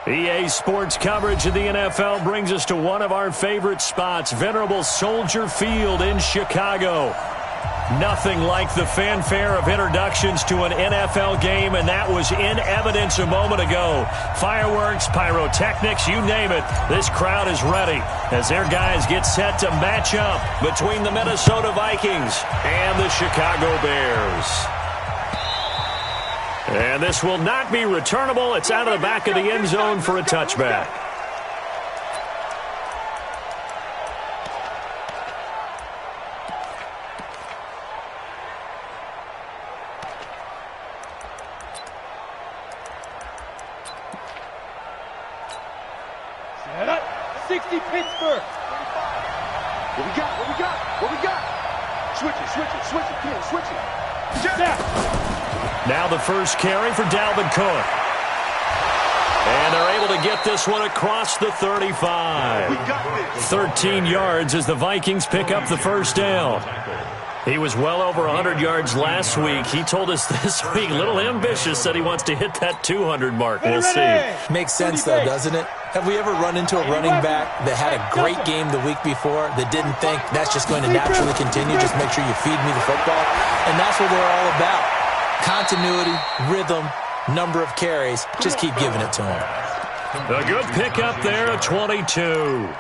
EA Sports coverage of the NFL brings us to one of our favorite spots, venerable Soldier Field in Chicago. Nothing like the fanfare of introductions to an NFL game, and that was in evidence a moment ago. Fireworks, pyrotechnics, you name it. This crowd is ready as their guys get set to match up between the Minnesota Vikings and the Chicago Bears. And this will not be returnable. It's out of the back of the end zone for a touchback. Set up. 60 Pittsburgh. What we got? What we got? What we got? Switch it, Ken, switch it. Snap. Now the first carry for Dalvin Cook. And they're able to get this one across the 35. 13 yards as the Vikings pick up the first down. He was well over 100 yards last week. He told us this week, a little ambitious, said he wants to hit that 200 mark. We'll see. Makes sense, though, doesn't it? Have we ever run into a running back that had a great game the week before that didn't think that's just going to naturally continue? Just make sure you feed me the football. And that's what they're all about. Continuity, rhythm, number of carries. Just keep giving it to him. A good pickup there at 22.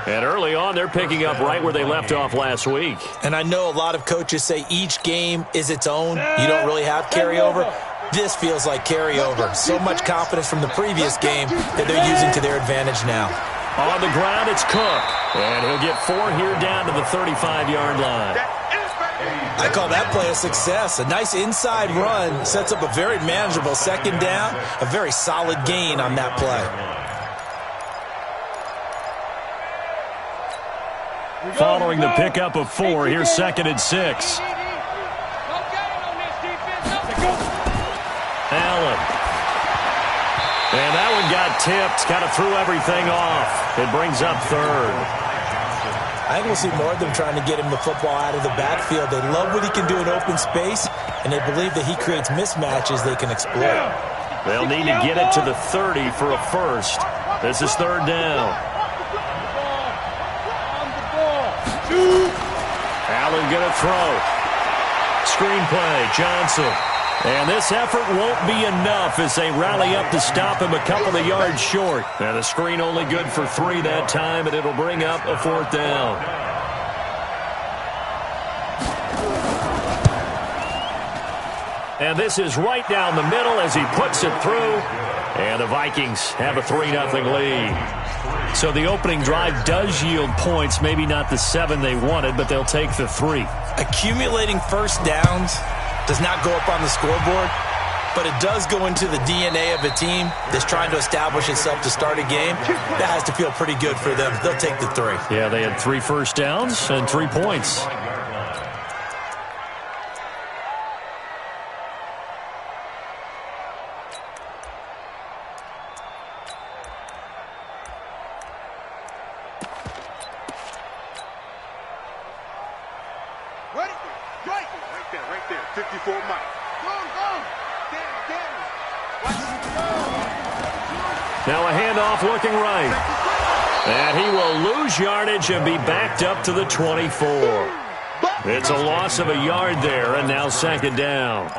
And early on, they're picking up right where they left off last week. And I know a lot of coaches say each game is its own. You don't really have carryover. This feels like carryover. So much confidence from the previous game that they're using to their advantage now. On the ground, it's Cook. And he'll get 4 here down to the 35-yard line. I call that play a success. A nice inside run sets up a very manageable second down, a very solid gain on that play. Following the pickup of 4, here's 2nd and 6. Allen. And that one got tipped, kind of threw everything off. It brings up 3rd. I think we'll see more of them trying to get him the football out of the backfield. They love what he can do in open space, and they believe that he creates mismatches they can exploit. They'll need to get it to the 30 for a first. This is 3rd down. Allen going to throw. Screenplay, Johnson. And this effort won't be enough as they rally up to stop him a couple of yards short. And the screen only good for 3 that time, and it'll bring up a 4th down. And this is right down the middle as he puts it through. And the Vikings have a 3-0 lead. So the opening drive does yield points, maybe not the 7 they wanted, but they'll take the 3. Accumulating first downs does not go up on the scoreboard, but it does go into the DNA of a team that's trying to establish itself to start a game. That has to feel pretty good for them. They'll take the 3. Yeah, they had 3 first downs and 3 points. Right there. 54 Mike. Now a handoff looking right. And he will lose yardage and be backed up to the 24. It's a loss of a yard there, and now 2nd down.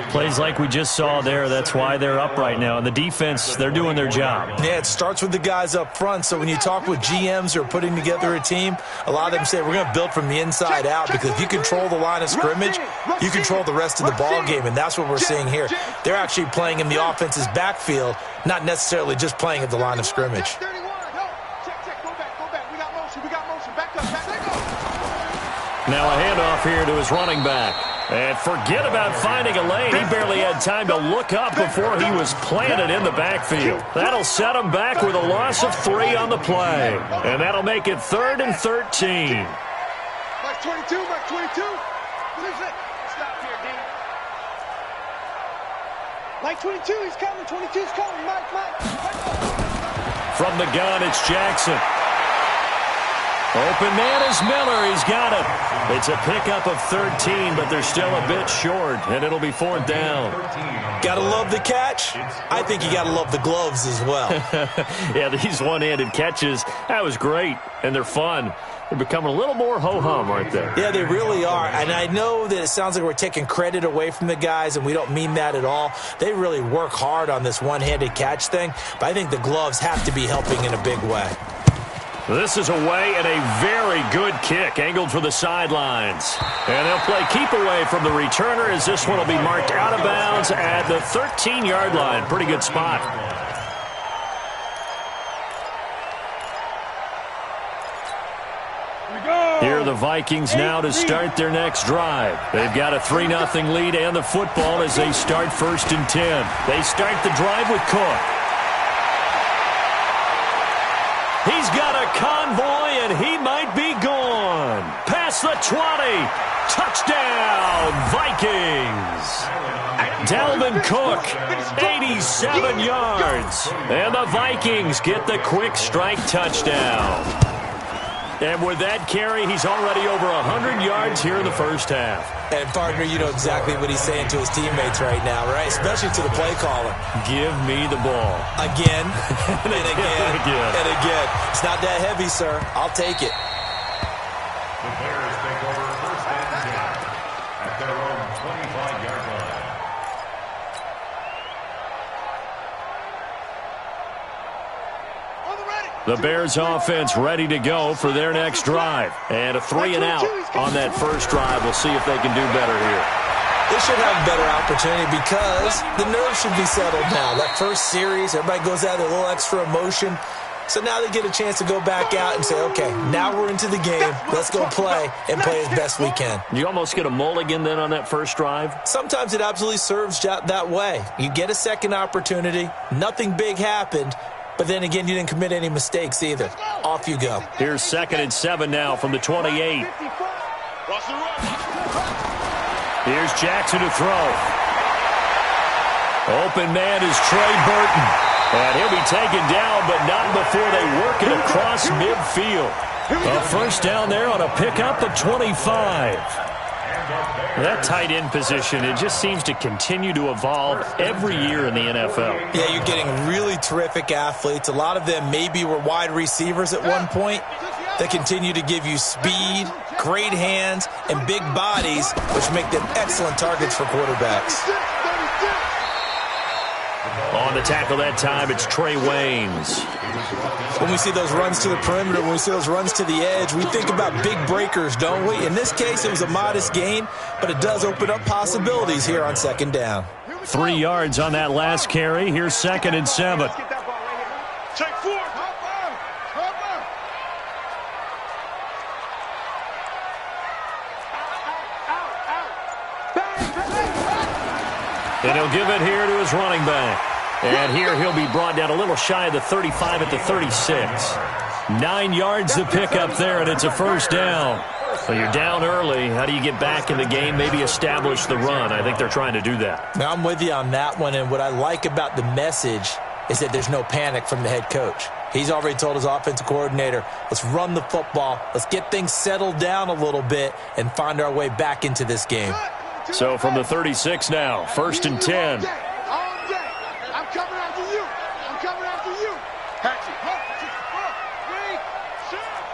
Plays like we just saw there, that's why they're up right now. And the defense, they're doing their job. Yeah, it starts with the guys up front. So when you talk with GMs who are putting together a team, a lot of them say we're going to build from the inside out, because if you control the line of scrimmage, you control the rest of the ball game, and that's what we're seeing here. They're actually playing in the offense's backfield, not necessarily just playing at the line of scrimmage. Now a handoff here to his running back. And forget about finding a lane. He barely had time to look up before he was planted in the backfield. That'll set him back with a loss of 3 on the play. And that'll make it 3rd and 13. Mike 22, Mike 22. What is it? Stop here, D. Mike 22, he's coming. 22's coming. Mike. From the gun, it's Jackson. Open man is Miller. He's got it. It's a pickup of 13, but they're still a bit short, and it'll be 4th down. Gotta love the catch. I think you gotta love the gloves as well. Yeah, these one-handed catches, that was great, and they're fun. They're becoming a little more ho-hum right there. Yeah, they really are. And I know that it sounds like we're taking credit away from the guys, and we don't mean that at all. They really work hard on this one-handed catch thing, but I think the gloves have to be helping in a big way. This is away and a very good kick, angled for the sidelines. And they'll play keep away from the returner as this one will be marked out of bounds at the 13-yard line. Pretty good spot. Here are the Vikings now to start their next drive. They've got a 3-0 lead and the football as they start 1st and 10. They start the drive with Cook. He's got a convoy, and he might be gone. Past the 20. Touchdown, Vikings. Dalvin Cook, 87 yards. And the Vikings get the quick strike touchdown. And with that carry, he's already over 100 yards here in the first half. And, partner, you know exactly what he's saying to his teammates right now, right? Especially to the play caller. Give me the ball. Again, and again, and again. It's not that heavy, sir. I'll take it. The Bears take over 1st and 10 at their own 25-yard line. The Bears offense ready to go for their next drive. And a 3-and-out on that first drive. We'll see if they can do better here. They should have a better opportunity because the nerves should be settled now. That first series, everybody goes out with a little extra emotion. So now they get a chance to go back out and say, okay, now we're into the game. Let's go play and play as best we can. You almost get a mulligan then on that first drive? Sometimes it absolutely serves that way. You get a second opportunity. Nothing big happened. But then again, you didn't commit any mistakes either. Off you go. Here's 2nd and 7 now from the 28. Here's Jackson to throw. Open man is Trey Burton. And he'll be taken down, but not before they work it across midfield. A first down there on a pickup of 25. That tight end position, it just seems to continue to evolve every year in the NFL. Yeah, you're getting really terrific athletes. A lot of them maybe were wide receivers at one point. They continue to give you speed, great hands, and big bodies, which make them excellent targets for quarterbacks. On the tackle that time, it's Trey Waynes. When we see those runs to the perimeter, when we see those runs to the edge, we think about big breakers, don't we? In this case, it was a modest gain, but it does open up possibilities here on 2nd down. 3 yards on that last carry. Here's 2nd and 7. And he'll give it here to his running back. And here he'll be brought down a little shy of the 35 at the 36. 9 yards to pick up there, and it's a first down. Well, you're down early. How do you get back in the game, maybe establish the run? I think they're trying to do that. Now, I'm with you on that one, and what I like about the message is that there's no panic from the head coach. He's already told his offensive coordinator, let's run the football, let's get things settled down a little bit and find our way back into this game. So from the 36 now, 1st and 10. I'm coming after you. I'm coming after you. Patch it.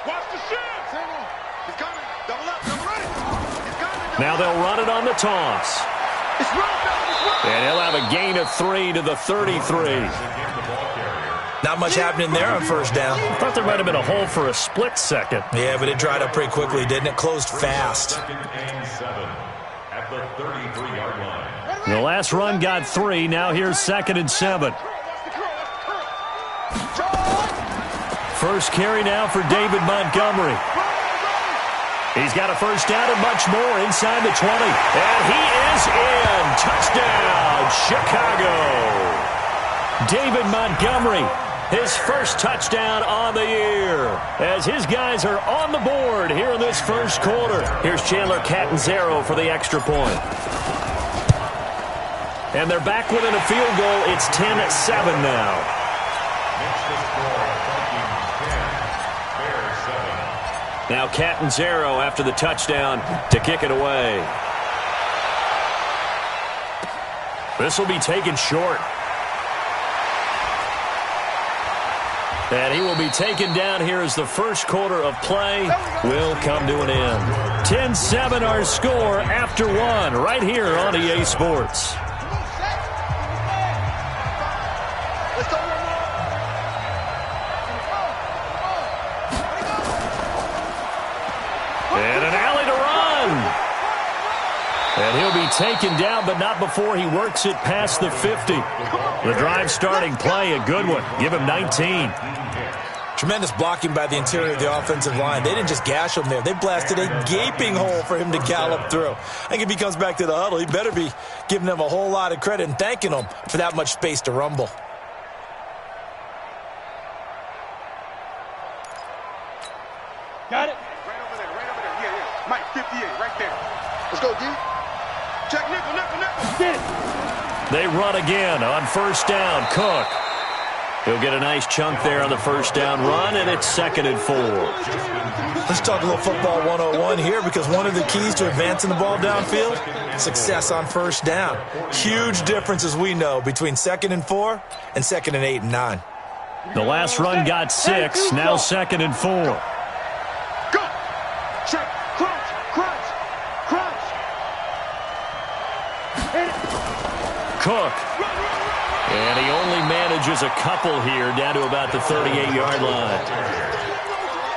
Watch the shift. He's coming. Double up. Double ready. He's coming. Now they'll run it on the toss. It's running. And he'll have a gain of 3 to the 33. Not much happening there on first down. I thought there might have been a hole for a split second. Yeah, but it dried up pretty quickly, didn't it? Closed fast. At the 33-yard line. The last run got 3. Now here's 2nd and 7. First carry now for David Montgomery. He's got a first down and much more inside the 20. And he is in. Touchdown, Chicago. David Montgomery, his first touchdown on the year, as his guys are on the board here in this first quarter. Here's Chandler Catanzaro for the extra point. And they're back within a field goal. It's 10-7 now. Now Catanzaro after the touchdown to kick it away. This will be taken short. And he will be taken down here as the first quarter of play will come to an end. 10-7 our score after one right here on EA Sports. And an alley to run. And he'll be taken down, but not before he works it past the 50. The drive starting play, a good one. Give him 19. Tremendous blocking by the interior of the offensive line. They didn't just gash him there. They blasted a gaping hole for him to gallop through. I think if he comes back to the huddle, he better be giving them a whole lot of credit and thanking them for that much space to rumble. Got it. Right over there. Yeah. Mike, 58, right there. Let's go, D. Check nickel. Get it. They run again on first down. Cook. He'll get a nice chunk there on the first down run, and it's 2nd and 4. Let's talk a little football 101 here, because one of the keys to advancing the ball downfield, success on first down. Huge difference, as we know, between 2nd and 4 and 2nd and 8 and 9. The last run got 6, now 2nd and 4. Go. Check. Crunch. Cook. And he only manages a couple here down to about the 38-yard line.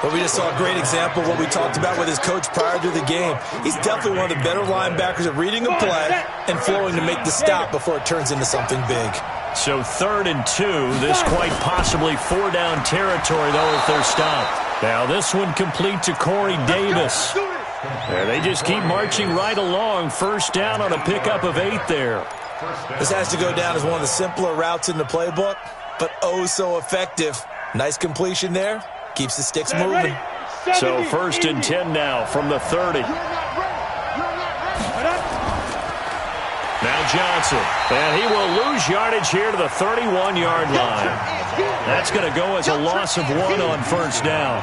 But we just saw a great example of what we talked about with his coach prior to the game. He's definitely one of the better linebackers at reading a play and flowing to make the stop before it turns into something big. So 3rd and 2. This quite possibly 4-down territory, though, if they're stopped. Now this one complete to Corey Davis. And they just keep marching right along. First down on a pickup of 8 there. This has to go down as one of the simpler routes in the playbook, but oh so effective. Nice completion there. Keeps the sticks moving. So 1st and 10 now from the 30. Now Johnson. And he will lose yardage here to the 31-yard line. That's going to go as a loss of 1 on first down.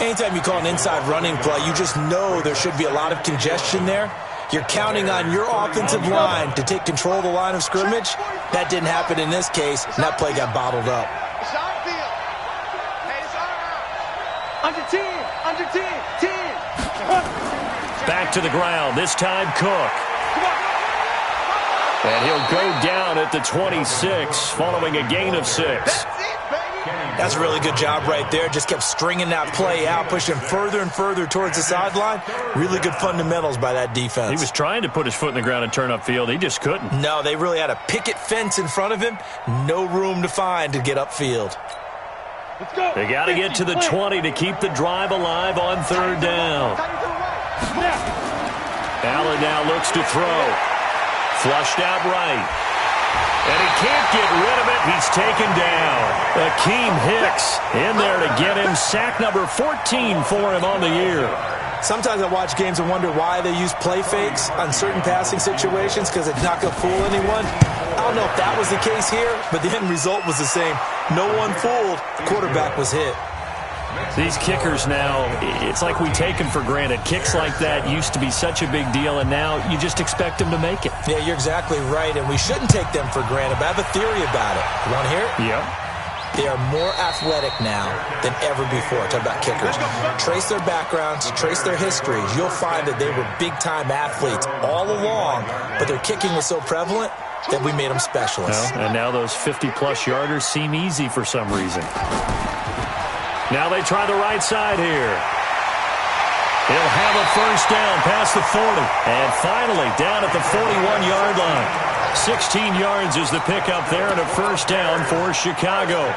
Anytime you call an inside running play, you just know there should be a lot of congestion there. You're counting on your offensive line to take control of the line of scrimmage. That didn't happen in this case, and that play got bottled up. Under 10. Back to the ground, this time Cook. And he'll go down at the 26 following a gain of 6. That's a really good job right there. Just kept stringing that play out, pushing further and further towards the sideline. Really good fundamentals by that defense. He was trying to put his foot in the ground and turn upfield. He just couldn't. No, they really had a picket fence in front of him. No room to find to get upfield. They got to get to the 20 to keep the drive alive on 3rd down. Allen now looks to throw. Flushed out right. And he can't get rid of it. He's taken down. Akeem Hicks in there to get him. Sack number 14 for him on the year. Sometimes I watch games and wonder why they use play fakes on certain passing situations, because it's not going to fool anyone. I don't know if that was the case here, but the end result was the same. No one fooled. The quarterback was hit. These kickers now, it's like we take them for granted. Kicks like that used to be such a big deal, and now you just expect them to make it. Yeah, you're exactly right, and we shouldn't take them for granted, but I have a theory about it. You want to hear it? Yep. They are more athletic now than ever before. Talk about kickers. Trace their backgrounds, trace their histories. You'll find that they were big-time athletes all along, but their kicking was so prevalent that we made them specialists. Well, and now those 50-plus yarders seem easy for some reason. Now they try the right side here. He'll have a first down past the 40. And finally down at the 41-yard line. 16 yards is the pickup there and a first down for Chicago.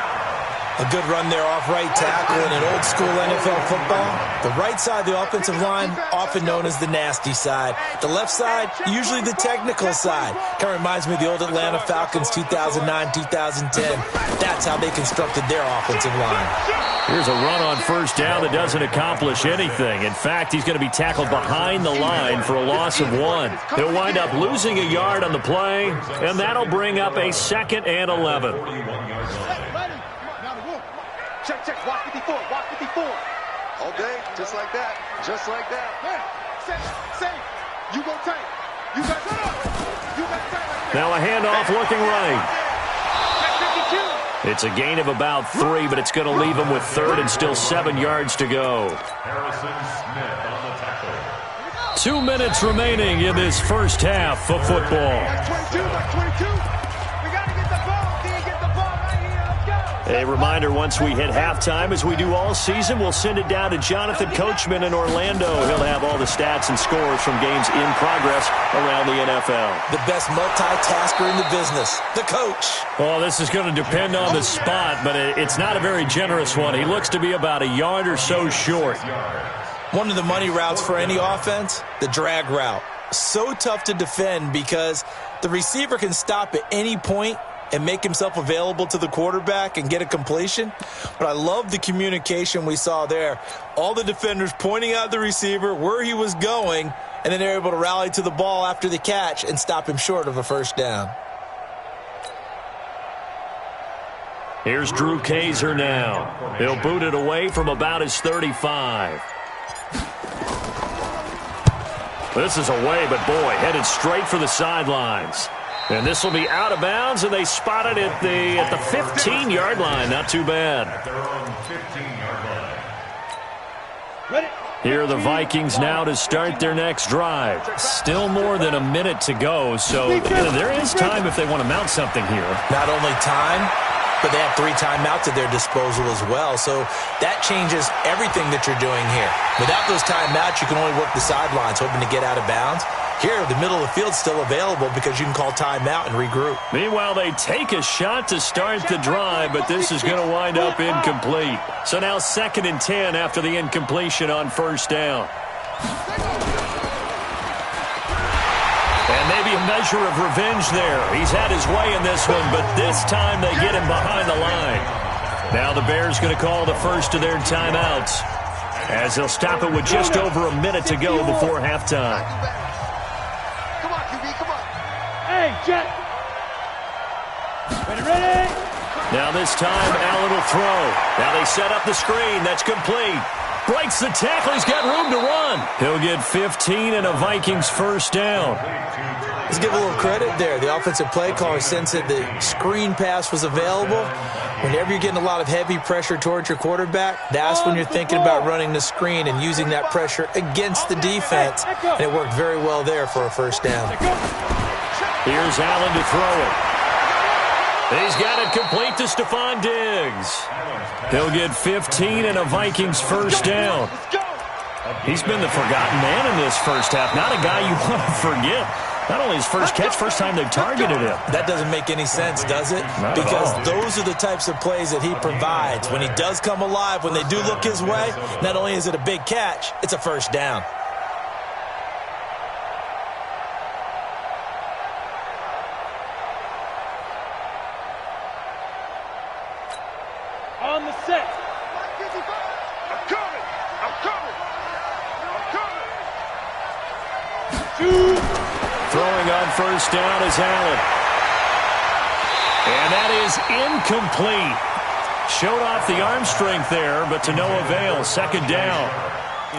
A good run there off right tackle in an old-school NFL football. The right side of the offensive line, often known as the nasty side. The left side, usually the technical side. Kind of reminds me of the old Atlanta Falcons 2009-2010. That's how they constructed their offensive line. Here's a run on first down that doesn't accomplish anything. In fact, he's going to be tackled behind the line for a loss of 1. He'll wind up losing a yard on the play, and that'll bring up a 2nd and 11. Check. Watch 54. All day, just like that. Just like that. Safe. You go tight. You got tight. You got tight. Now a handoff looking right. It's a gain of about 3, but it's going to leave him with 3rd and still 7 yards to go. Harrison Smith on the tackle. 2 minutes remaining in this first half of football. 22. We got to get the ball. Can you get the ball right here? Let's go. A reminder, once we hit halftime, as we do all season, we'll send it down to Jonathan Coachman in Orlando. He'll have all the stats and scores from games in progress around the NFL. The best multitasker in the business, the coach. Well, this is going to depend on the spot, but it's not a very generous one. He looks to be about a yard or so short. One of the money routes for any offense, the drag route. So tough to defend because the receiver can stop at any point and make himself available to the quarterback and get a completion. But I love the communication we saw there. All the defenders pointing out the receiver, where he was going, and then they're able to rally to the ball after the catch and stop him short of a first down. Here's Drew Kaiser now. He'll boot it away from about his 35. This is away, but boy, headed straight for the sidelines. And this will be out of bounds, and they spot it at the 15-yard line. Not too bad. At their own 15-yard line. Ready? Here are the Vikings now to start their next drive. Still more than a minute to go, so there is time if they want to mount something here. Not only time, but they have 3 timeouts at their disposal as well. So that changes everything that you're doing here. Without those timeouts, you can only work the sidelines, hoping to get out of bounds. Here, the middle of the field's still available because you can call timeout and regroup. Meanwhile, they take a shot to start the drive, but this is going to wind up incomplete. So now 2nd and 10 after the incompletion on first down. And maybe a measure of revenge there. He's had his way in this one, but this time they get him behind the line. Now the Bears going to call the first of their timeouts, as they'll stop it with just over a minute to go before halftime. Come on, QB, come on. Hey, Jet. Ready? Now this time, Allen will throw. Now they set up the screen. That's complete. Breaks the tackle. He's got room to run. He'll get 15 and a Vikings first down. Let's give a little credit there. The offensive play caller sensed that the screen pass was available. Whenever you're getting a lot of heavy pressure towards your quarterback, that's when you're thinking about running the screen and using that pressure against the defense. And it worked very well there for a first down. Here's Allen to throw it. He's got it complete to Stephon Diggs. He'll get 15 and a Vikings first down. He's been the forgotten man in this first half. Not a guy you want to forget. Not only his first catch, first time they've targeted him. That doesn't make any sense, does it? Not because at all. those are the types of plays that he provides. When he does come alive, when they do look his way, not only is it a big catch, it's a first down. On the set. I'm coming. Shoot. Throwing on first down is Allen. And that is incomplete. Showed off the arm strength there, but to no avail. Second down.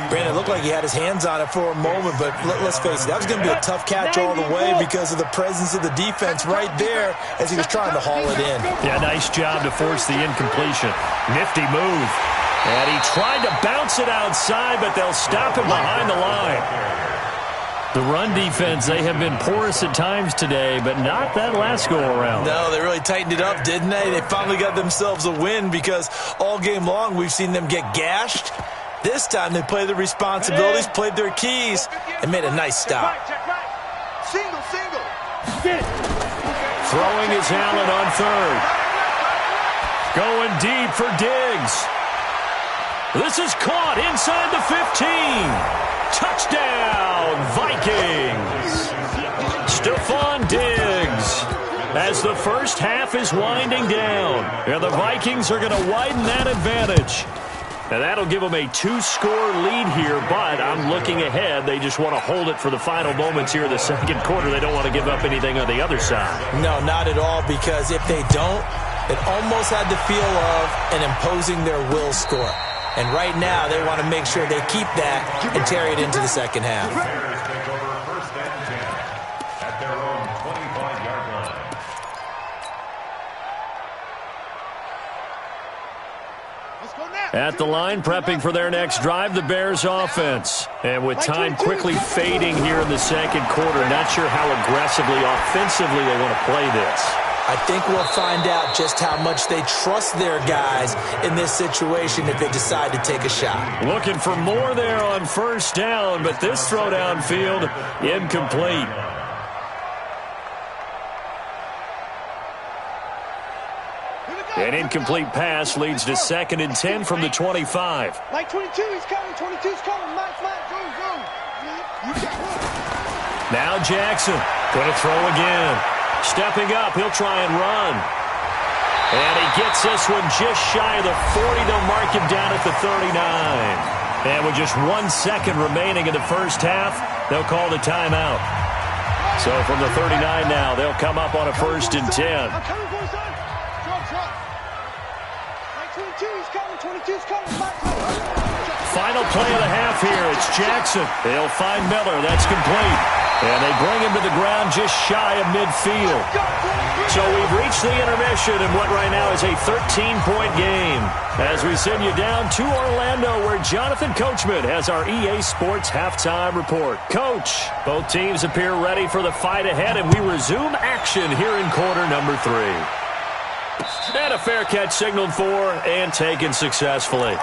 Brandon, it looked like he had his hands on it for a moment, but let's face it, that was going to be a tough catch all the way because of the presence of the defense right there as he was trying to haul it in. Yeah, nice job to force the incompletion. Nifty move. And he tried to bounce it outside, but they'll stop him behind the line. The run defense, they have been porous at times today, but not that last go-around. No, they really tightened it up, didn't they? They finally got themselves a win because all game long we've seen them get gashed. This time they played the responsibilities, played their keys, and made a nice stop. Check right. Single. Get it. Throwing is Allen on third. Going deep for Diggs. This is caught inside the 15. Touchdown, Vikings. Stephon Diggs. As the first half is winding down, and the Vikings are going to widen that advantage. And that'll give them a 2-score lead here, but I'm looking ahead. They just want to hold it for the final moments here in the second quarter. They don't want to give up anything on the other side. No, not at all, because if they don't, it almost had the feel of an imposing their will score. And right now, they want to make sure they keep that and carry it into the second half. Bears take over first and 10 at their own 25-yard line. At the line, prepping for their next drive, the Bears offense. And with time quickly fading here in the second quarter, not sure how aggressively, offensively they want to play this. I think we'll find out just how much they trust their guys in this situation if they decide to take a shot. Looking for more there on first down, but this throw downfield incomplete. An incomplete pass leads to 2nd and 10 from the 25. Mike 22, he's coming. 22's coming. Mike, go. Now Jackson going to throw again. Stepping up, he'll try and run. And he gets this one just shy of the 40. They'll mark him down at the 39. And with just 1 second remaining in the first half, they'll call the timeout. So from the 39 now, they'll come up on a 1st and 10. I'm coming, boys, son. Drop. Mike 22, he's coming. 22's coming. Mike, Final play of the half here. It's Jackson. They'll find Miller. That's complete. And they bring him to the ground just shy of midfield. So we've reached the intermission in what right now is a 13-point game. As we send you down to Orlando, where Jonathan Coachman has our EA Sports halftime report. Coach, both teams appear ready for the fight ahead, and we resume action here in quarter number 3. And a fair catch signaled for and taken successfully.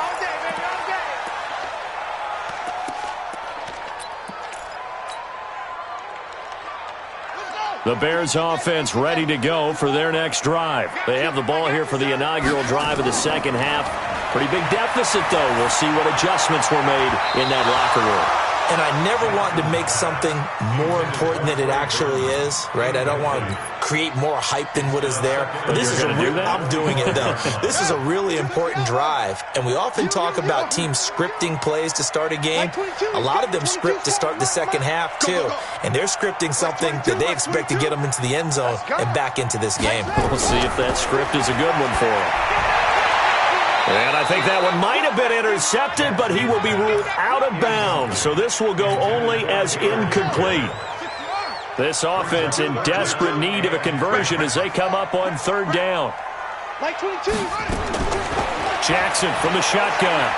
The Bears offense ready to go for their next drive. They have the ball here for the inaugural drive of the second half. Pretty big deficit, though. We'll see what adjustments were made in that locker room. And I never want to make something more important than it actually is, right? I don't want to create more hype than what is there. But this is I'm doing it, though. This is a really important drive. And we often talk about teams scripting plays to start a game. A lot of them script to start the second half, too. And they're scripting something that they expect to get them into the end zone and back into this game. We'll see if that script is a good one for them. And I think that one might have been intercepted, but he will be ruled out of bounds. So this will go only as incomplete. This offense in desperate need of a conversion as they come up on 3rd down. Mike 22. Jackson from the shotgun.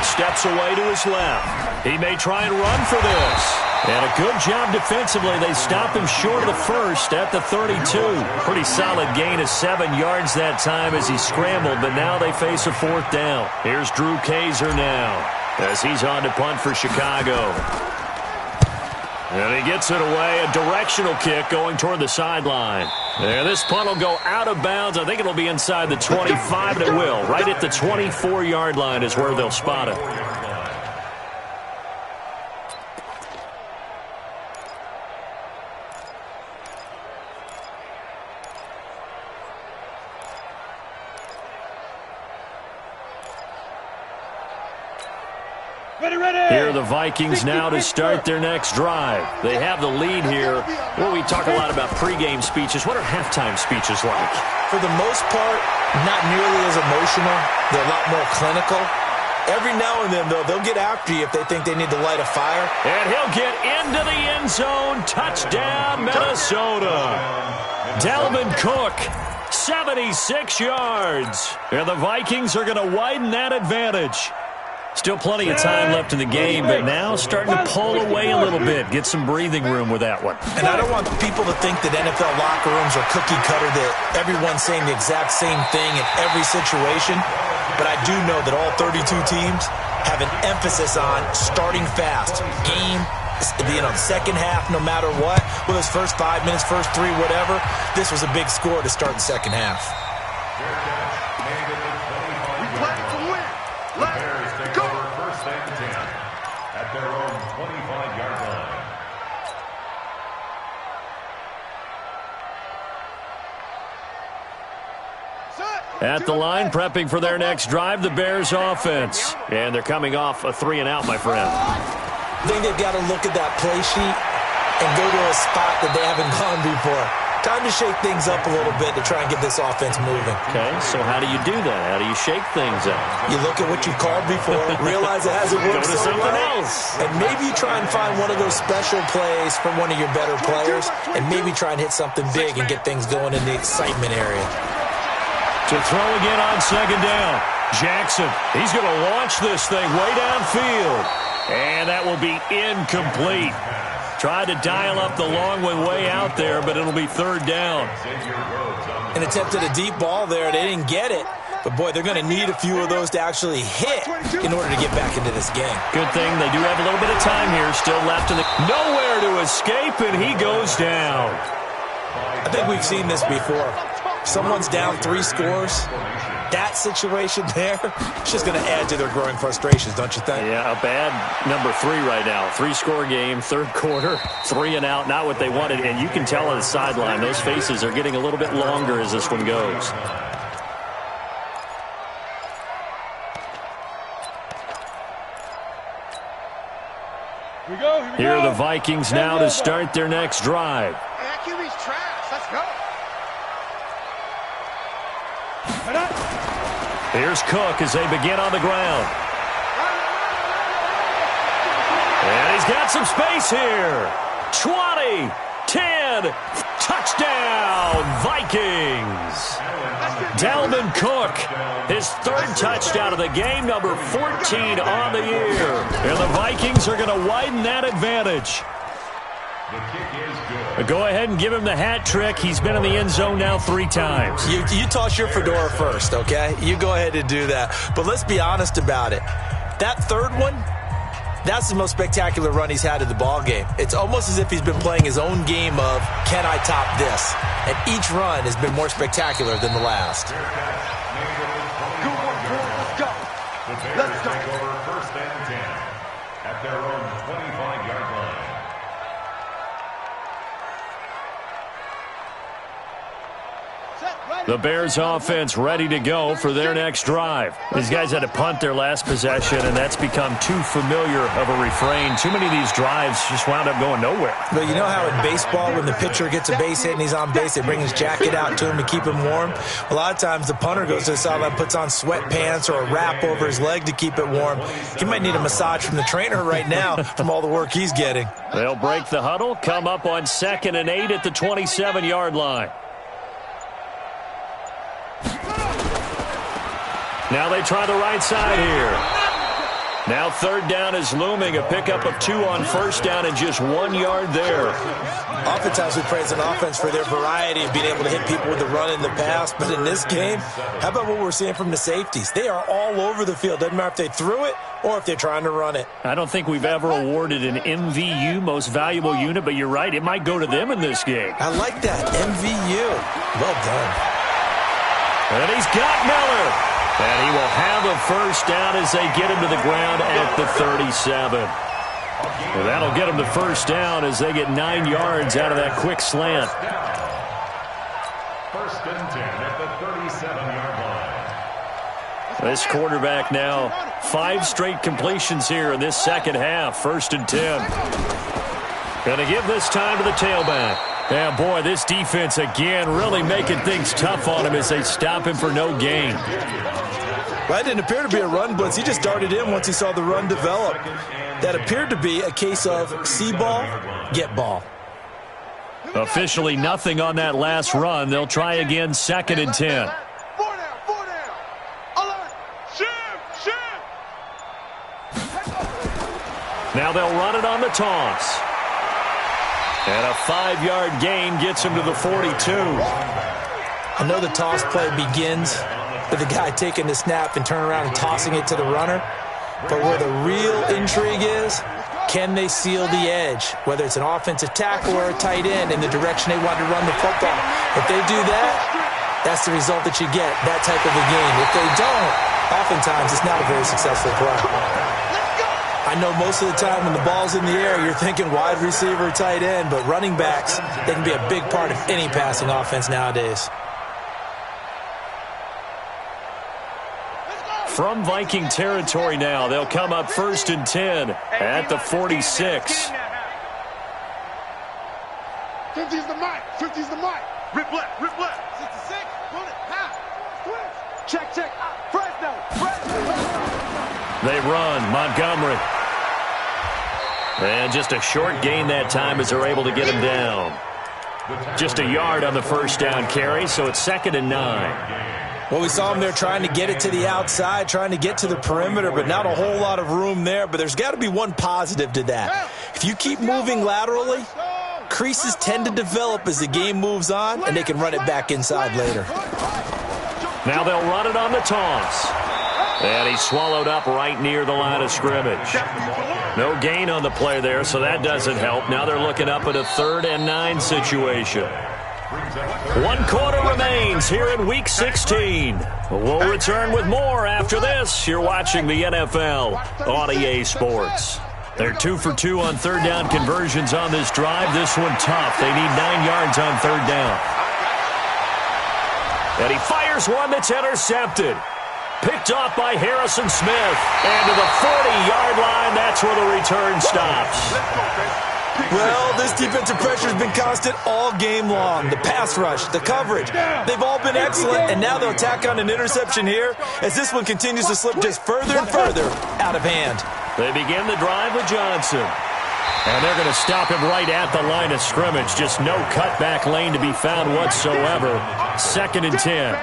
Steps away to his left. He may try and run for this. And a good job defensively. They stop him short of the first at the 32. Pretty solid gain of 7 yards that time as he scrambled, but now they face a 4th down. Here's Drew Kaiser now as he's on to punt for Chicago. And he gets it away, a directional kick going toward the sideline. And this punt will go out of bounds. I think it'll be inside the 25, and it will. Right at the 24-yard line is where they'll spot it. Here are the Vikings now to start their next drive. They have the lead here. Well, we talk a lot about pregame speeches. What are halftime speeches like? For the most part, not nearly as emotional. They're a lot more clinical. Every now and then, though, they'll get after you if they think they need to light a fire. And he'll get into the end zone. Touchdown, Minnesota. Dalvin Cook, 76 yards. And the Vikings are going to widen that advantage. Still plenty of time left in the game, but now starting to pull away a little bit. Get some breathing room with that one. And I don't want people to think that NFL locker rooms are cookie cutter, that everyone's saying the exact same thing in every situation. But I do know that all 32 teams have an emphasis on starting fast. Game, second half, no matter what. Well, those first 5 minutes, first 3, whatever. This was a big score to start the second half. At the line, prepping for their next drive, the Bears offense. And they're coming off a 3-and-out, my friend. I think they've got to look at that play sheet and go to a spot that they haven't gone before. Time to shake things up a little bit to try and get this offense moving. Okay, so how do you do that? How do you shake things up? You look at what you called before, realize it hasn't worked Go to so something well, else. and maybe you try and find one of those special plays from one of your better players, and maybe try and hit something big and get things going in the excitement area. To throw again on second down. Jackson, he's going to launch this thing way downfield. And that will be incomplete. Tried to dial up the long one way out there, but it'll be third down. And attempted a deep ball there. They didn't get it. But, boy, they're going to need a few of those to actually hit in order to get back into this game. Good thing they do have a little bit of time here still left in the... Nowhere to escape, and he goes down. I think we've seen this before. Someone's down 3 scores. That situation there, it's just going to add to their growing frustrations, don't you think? Yeah, a bad number 3 right now. 3-score game, third quarter, 3 and out, not what they wanted. And you can tell on the sideline, those faces are getting a little bit longer as this one goes. Here are the Vikings now to start their next drive. Hey, that QB's trash. Let's go. Here's Cook as they begin on the ground. And he's got some space here. 20, 10, touchdown, Vikings. Dalvin Cook, his third touchdown of the game, number 14 on the year. And the Vikings are going to widen that advantage. Go ahead and give him the hat trick. He's been in the end zone now 3 times. You toss your fedora first, okay? You go ahead and do that. But let's be honest about it. That third one, that's the most spectacular run he's had in the ballgame. It's almost as if he's been playing his own game of, can I top this? And each run has been more spectacular than the last. Good work, boys. Let's go. Let's go. Take over first and 10 at their own 25-yard line. The Bears offense ready to go for their next drive. These guys had to punt their last possession, and that's become too familiar of a refrain. Too many of these drives just wound up going nowhere. But you know how in baseball, when the pitcher gets a base hit and he's on base, they bring his jacket out to him to keep him warm? A lot of times the punter goes to the sideline, puts on sweatpants or a wrap over his leg to keep it warm. He might need a massage from the trainer right now from all the work he's getting. They'll break the huddle, come up on 2nd and 8 at the 27-yard line. Now they try the right side here. Now third down is looming. A pickup of 2 on first down and just 1 yard there. Oftentimes we praise an offense for their variety of being able to hit people with the run in the pass. But in this game, how about what we're seeing from the safeties? They are all over the field. Doesn't matter if they threw it or if they're trying to run it. I don't think we've ever awarded an MVU, most valuable unit, but you're right. It might go to them in this game. I like that. MVU. Well done. And he's got Miller. And he will have a first down as they get him to the ground at the 37. Well, that'll get him the first down as they get 9 yards out of that quick slant. First and 10 at the 37-yard line. This quarterback now 5 straight completions here in this second half. First and 10. Going to give this time to the tailback. Yeah, boy, this defense again really making things tough on him as they stop him for no gain. Well, that didn't appear to be a run blitz. He just darted in once he saw the run develop. That appeared to be a case of see ball, get ball. Officially nothing on that last run. They'll try again 2nd and 10. 4 down, 4 down. Alert. Shift. Now they'll run it on the toss. And a 5-yard gain gets him to the 42. I know the toss play begins with the guy taking the snap and turning around and tossing it to the runner. But where the real intrigue is, can they seal the edge? Whether it's an offensive tackle or a tight end in the direction they want to run the football. If they do that, that's the result that you get, that type of a game. If they don't, oftentimes it's not a very successful play. I know most of the time when the ball's in the air, you're thinking wide receiver, tight end, but running backs, they can be a big part of any passing offense nowadays. From Viking territory now, they'll come up 1st and 10 at the 46. 50's the mic. 50's the mic. Rip left, rip left. 66. Run it. Half. Twist. Check, check. Fresno. They run. Montgomery. And just a short gain that time as they're able to get him down. Just a yard on the first down carry, so it's 2nd and 9. Well, we saw him there trying to get it to the outside, trying to get to the perimeter, but not a whole lot of room there. But there's got to be one positive to that. If you keep moving laterally, creases tend to develop as the game moves on, and they can run it back inside later. Now they'll run it on the toss. And he's swallowed up right near the line of scrimmage. No gain on the play there, so that doesn't help. Now they're looking up at a 3rd and 9 situation. 1 quarter remains here in Week 16. We'll return with more after this. You're watching the NFL on EA Sports. They're 2 for 2 on 3rd down conversions on this drive. This one tough. They need 9 yards on 3rd down. And he fires one that's intercepted. Picked off by Harrison Smith. And to the 40-yard line, that's where the return stops. Well, this defensive pressure has been constant all game long. The pass rush, the coverage, they've all been excellent, and now they'll tack on an interception here as this one continues to slip just further and further out of hand. They begin the drive with Johnson. And they're going to stop him right at the line of scrimmage. Just no cutback lane to be found whatsoever. 2nd and 10.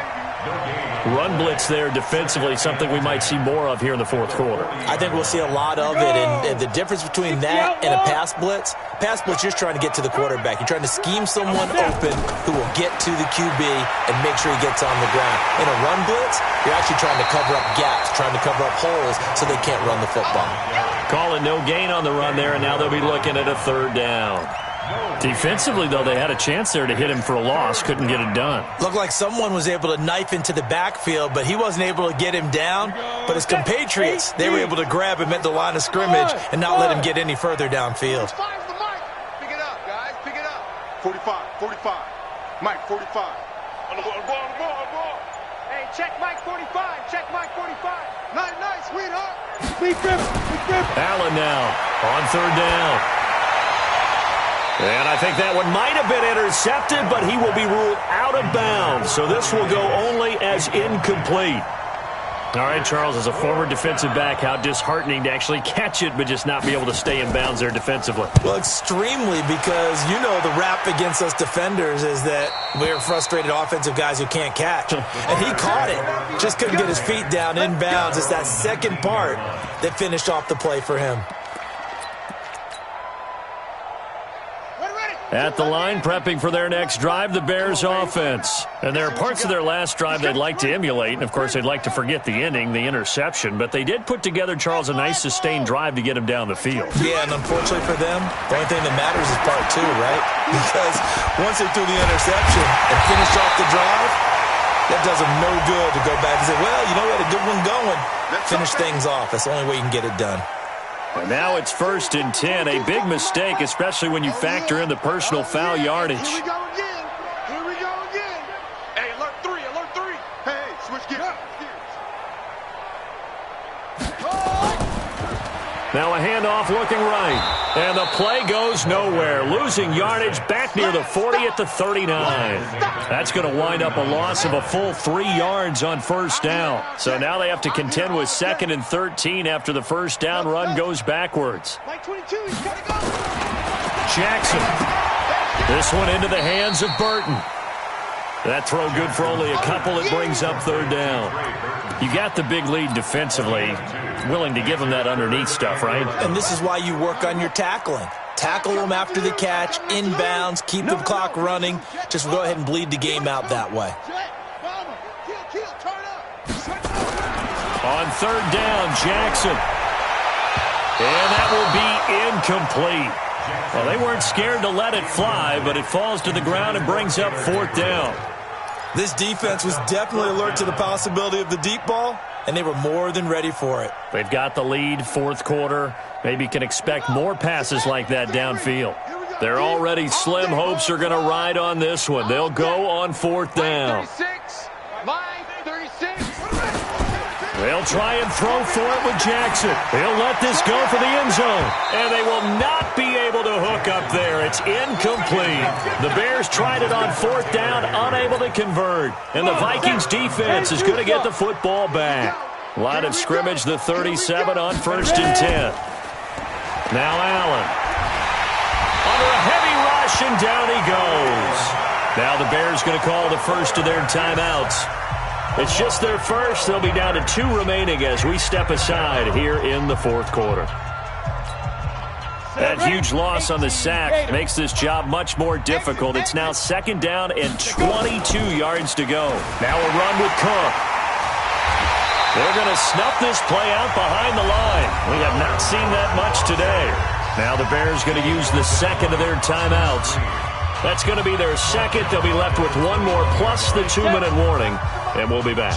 Run blitz there defensively, something we might see more of here in the 4th quarter. I think we'll see a lot of it, and the difference between that and a pass blitz, you're just trying to get to the quarterback. You're trying to scheme someone open who will get to the QB and make sure he gets on the ground. In a run blitz, you're actually trying to cover up gaps, trying to cover up holes so they can't run the football. Calling no gain on the run there, and now they'll be looking at a 3rd down. Defensively, though, they had a chance there to hit him for a loss. Couldn't get it done. Looked like someone was able to knife into the backfield, but he wasn't able to get him down. But his compatriots, they were able to grab him at the line of scrimmage and not let him get any further downfield. Pick it up, guys. Pick it up. 45. Mike, 45. On the ball. Hey, check Mike 45. Check Mike 45. Nice, sweetheart. Big grip. Allen now on 3rd down. And I think that one might have been intercepted, but he will be ruled out of bounds. So this will go only as incomplete. All right, Charles, as a former defensive back, how disheartening to actually catch it, but just not be able to stay in bounds there defensively. Well, extremely, because you know the rap against us defenders is that we're frustrated offensive guys who can't catch. And he caught it. Just couldn't get his feet down in bounds. It's that second part that finished off the play for him. At the line, prepping for their next drive, the Bears offense. And there are parts of their last drive they'd like to emulate. And, of course, they'd like to forget the ending, the interception. But they did put together, Charles, a nice sustained drive to get him down the field. Yeah, and unfortunately for them, the only thing that matters is part 2, right? Because once they threw the interception and finished off the drive, that does them no good to go back and say, well, you know, we had a good one going. Finish things off. That's the only way you can get it done. And now it's 1st and 10. A big mistake, especially when you factor in the personal foul yardage. Here we go again. Hey, alert 3. Hey, switch gears. Now a handoff looking right. And the play goes nowhere. Losing yardage back near the 40 at the 39. That's going to wind up a loss of a full 3 yards on 1st down. So now they have to contend with 2nd and 13 after the 1st down run goes backwards. Mike 22, he's got to go. Jackson. This one into the hands of Burton. That throw good for only a couple. It brings up 3rd down. You got the big lead defensively. Willing to give them that underneath stuff, right? And this is why you work on your tackling. Tackle them after the catch, inbounds, keep the clock running. Just go ahead and bleed the game out that way. On 3rd down, Jackson. And that will be incomplete. Well, they weren't scared to let it fly, but it falls to the ground and brings up 4th down. This defense was definitely alert to the possibility of the deep ball, and they were more than ready for it. They've got the lead, 4th quarter. Maybe can expect more passes like that downfield. Their already slim hopes are going to ride on this one. They'll go on 4th down. 36. Line 36. They'll try and throw for it with Jackson. He'll let this go for the end zone. And they will not be able to hook up there. It's incomplete. The Bears tried it on 4th down, unable to convert. And the Vikings defense is going to get the football back. Line of scrimmage, the 37 on 1st and 10. Now Allen. Under a heavy rush, and down he goes. Now the Bears going to call the first of their timeouts. It's just their first. They'll be down to 2 remaining as we step aside here in the 4th quarter. That huge loss on the sack makes this job much more difficult. It's now 2nd down and 22 yards to go. Now a run with Cook. They're going to snuff this play out behind the line. We have not seen that much today. Now the Bears going to use the 2nd of their timeouts. That's going to be their 2nd. They'll be left with 1 more plus the 2-minute warning. And we'll be back.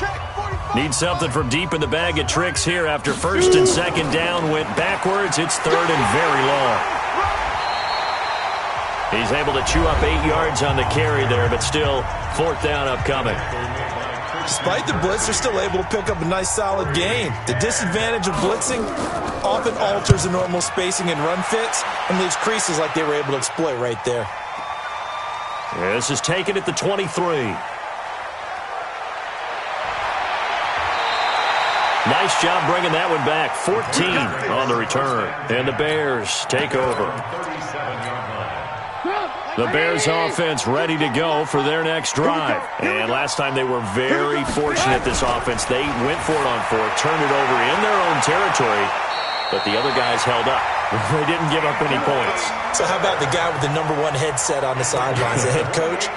Need something from deep in the bag of tricks here after 1st and 2nd down went backwards. It's 3rd and very long. He's able to chew up 8 yards on the carry there, but still 4th down upcoming. Despite the blitz, they're still able to pick up a nice solid gain. The disadvantage of blitzing often alters the normal spacing and run fits and leaves creases like they were able to exploit right there. This is taken at the 23. Nice job bringing that one back. 14 on the return. And the Bears take over. The Bears offense ready to go for their next drive. And last time they were very fortunate, this offense. They went for it on 4th, turned it over in their own territory, but the other guys held up. They didn't give up any points. So how about the guy with the #1 headset on the sidelines, the head coach?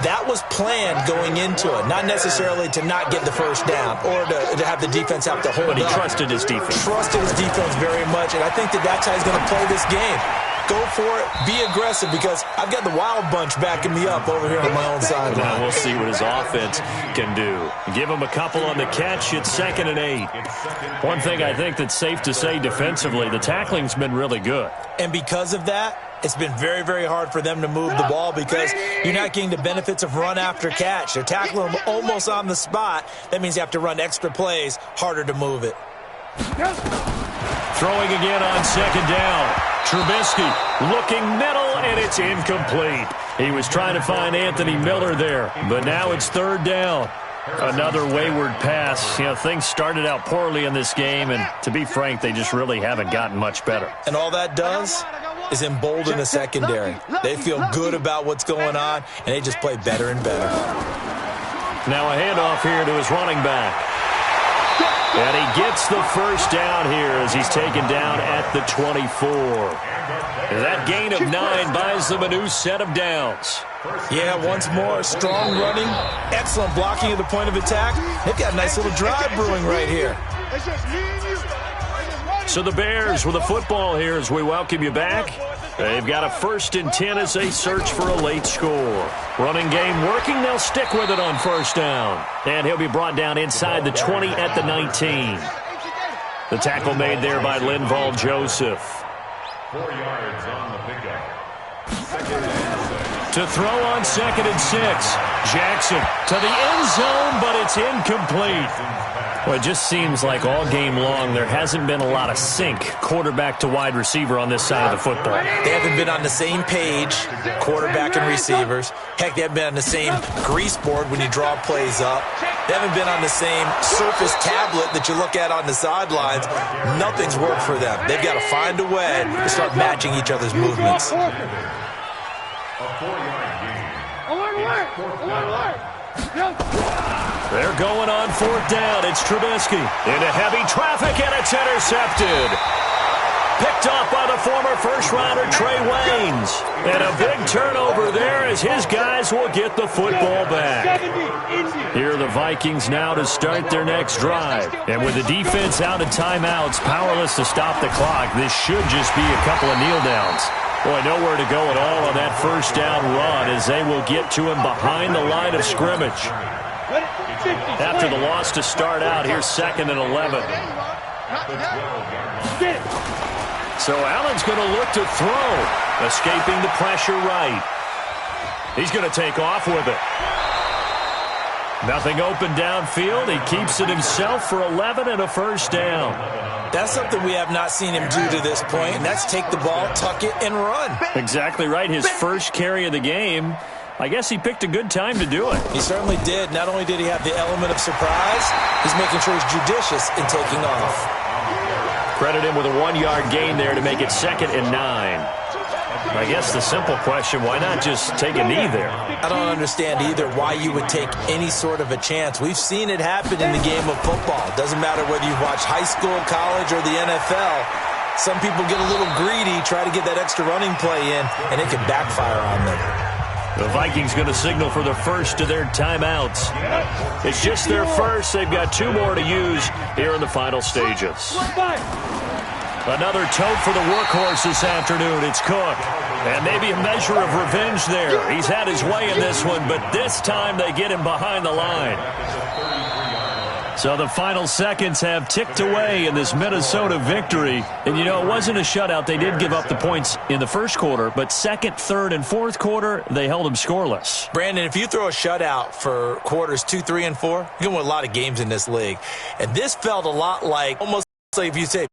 That was planned going into it, not necessarily to not get the 1st down or to have the defense have to hold up. But he trusted his defense. Trusted his defense very much, and I think that's how he's going to play this game. Go for it, be aggressive, because I've got the wild bunch backing me up over here on my own sideline. Now we'll see what his offense can do. Give him a couple on the catch. It's 2nd and 8. One thing I think that's safe to say defensively, the tackling's been really good. And because of that, it's been very, very hard for them to move the ball because you're not getting the benefits of run after catch. They're tackling them almost on the spot. That means you have to run extra plays, harder to move it. Throwing again on 2nd down. Trubisky looking middle, and it's incomplete. He was trying to find Anthony Miller there, but now it's 3rd down. Another wayward pass. You know, things started out poorly in this game, and to be frank, they just really haven't gotten much better. And all that does is embolden the secondary. They feel good about what's going on, and they just play better and better. Now a handoff here to his running back. And he gets the 1st down here as he's taken down at the 24. And that gain of 9 buys them a new set of downs. Yeah, once more, strong running, excellent blocking at the point of attack. They've got a nice little drive brewing right here. So the Bears with the football here as we welcome you back. They've got a 1st and 10 as they search for a late score. Running game working. They'll stick with it on 1st down. And he'll be brought down inside the 20 at the 19. The tackle made there by Linval Joseph. 4 yards on the pickup. To throw on 2nd and 6. Jackson to the end zone, but it's incomplete. Well, it just seems like all game long there hasn't been a lot of sync quarterback to wide receiver on this side of the football. They haven't been on the same page, quarterback and receivers. Heck, they haven't been on the same grease board when you draw plays up. They haven't been on the same surface tablet that you look at on the sidelines. Nothing's worked for them. They've got to find a way to start matching each other's movements. A 4-yard gain. They're going on 4th down. It's Trubisky into heavy traffic, and it's intercepted. Picked off by the former first-rounder Trey Waynes. And a big turnover there as his guys will get the football back. Here are the Vikings now to start their next drive. And with the defense out of timeouts, powerless to stop the clock, this should just be a couple of kneel-downs. Boy, nowhere to go at all on that 1st down run as they will get to him behind the line of scrimmage. After the loss to start out, here's 2nd and 11. So Allen's going to look to throw, escaping the pressure right. He's going to take off with it. Nothing open downfield. He keeps it himself for 11 and a first down. That's something we have not seen him do to this point, and that's take the ball, tuck it, and run. Exactly right. His first carry of the game. I guess he picked a good time to do it. He certainly did. Not only did he have the element of surprise, he's making sure he's judicious in taking off. Credit him with a 1-yard gain there to make it 2nd and 9. I guess the simple question, why not just take a knee there? I don't understand either why you would take any sort of a chance. We've seen it happen in the game of football. It doesn't matter whether you watch high school, college, or the NFL. Some people get a little greedy, try to get that extra running play in, and it can backfire on them. The Vikings going to signal for the first of their timeouts. It's just their first. They've got 2 more to use here in the final stages. Another tote for the workhorse this afternoon. It's Cook. And maybe a measure of revenge there. He's had his way in this one, but this time they get him behind the line. So the final seconds have ticked away in this Minnesota victory. And, you know, it wasn't a shutout. They did give up the points in the first quarter, but second, third, and fourth quarter, they held them scoreless. Brandon, if you throw a shutout for quarters 2, 3, and 4, you're going to win a lot of games in this league. And this felt a lot like, almost like if you say,